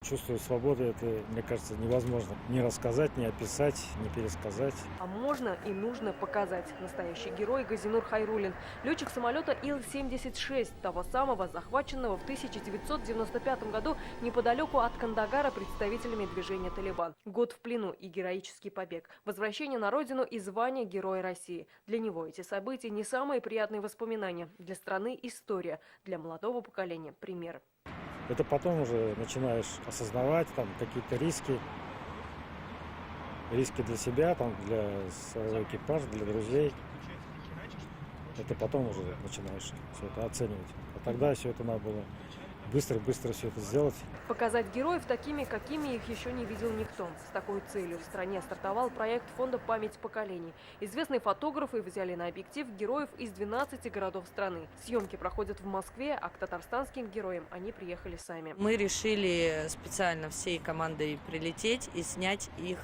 Чувствую свободу, это, мне кажется, невозможно ни рассказать, ни описать, ни пересказать. А можно и нужно показать. Настоящий герой Газинур Хайруллин. Летчик самолета Ил-76, того самого, захваченного в 1995 году неподалеку от Кандагара представителями движения «Талибан». Год в плену и героический побег. Возвращение на родину и звание Героя России. Для него эти события не самые приятные воспоминания. Для страны история. Для молодого поколения пример. Это потом уже начинаешь осознавать там какие-то риски для себя, там, для своего экипажа, для друзей. Это потом уже начинаешь все это оценивать. А тогда все это надо было быстро все это сделать. Показать героев такими, какими их еще не видел никто. С такой целью в стране стартовал проект фонда «Память поколений». Известные фотографы взяли на объектив героев из 12 городов страны. Съемки проходят в Москве, а к татарстанским героям они приехали сами. Мы решили специально всей командой прилететь и снять их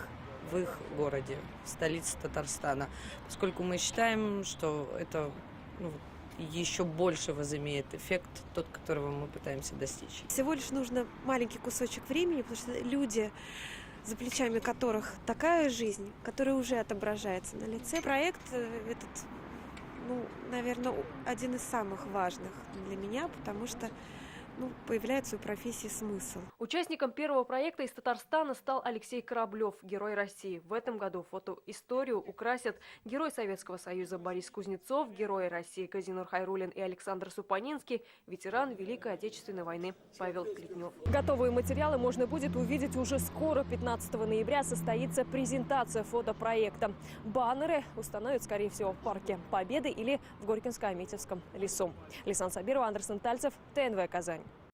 в их городе, в столице Татарстана, поскольку мы считаем, что это еще больше возымеет эффект, тот, которого мы пытаемся достичь. Всего лишь нужно маленький кусочек времени, потому что люди, за плечами которых такая жизнь, которая уже отображается на лице. Проект этот, наверное, один из самых важных для меня, потому что появляется у профессии смысл. Участником первого проекта из Татарстана стал Алексей Кораблев, Герой России. В этом году фотоисторию украсят герой Советского Союза Борис Кузнецов, герои России Газинур Хайруллин и Александр Супанинский, ветеран Великой Отечественной войны Павел Плетнев. Готовые материалы можно будет увидеть уже скоро. 15 ноября состоится презентация фотопроекта. Баннеры установят, скорее всего, в Парке Победы или в Горькинско-Аметьевском лесу. Лисан Сабирова, Андерсон Тальцев, ТНВ Казань.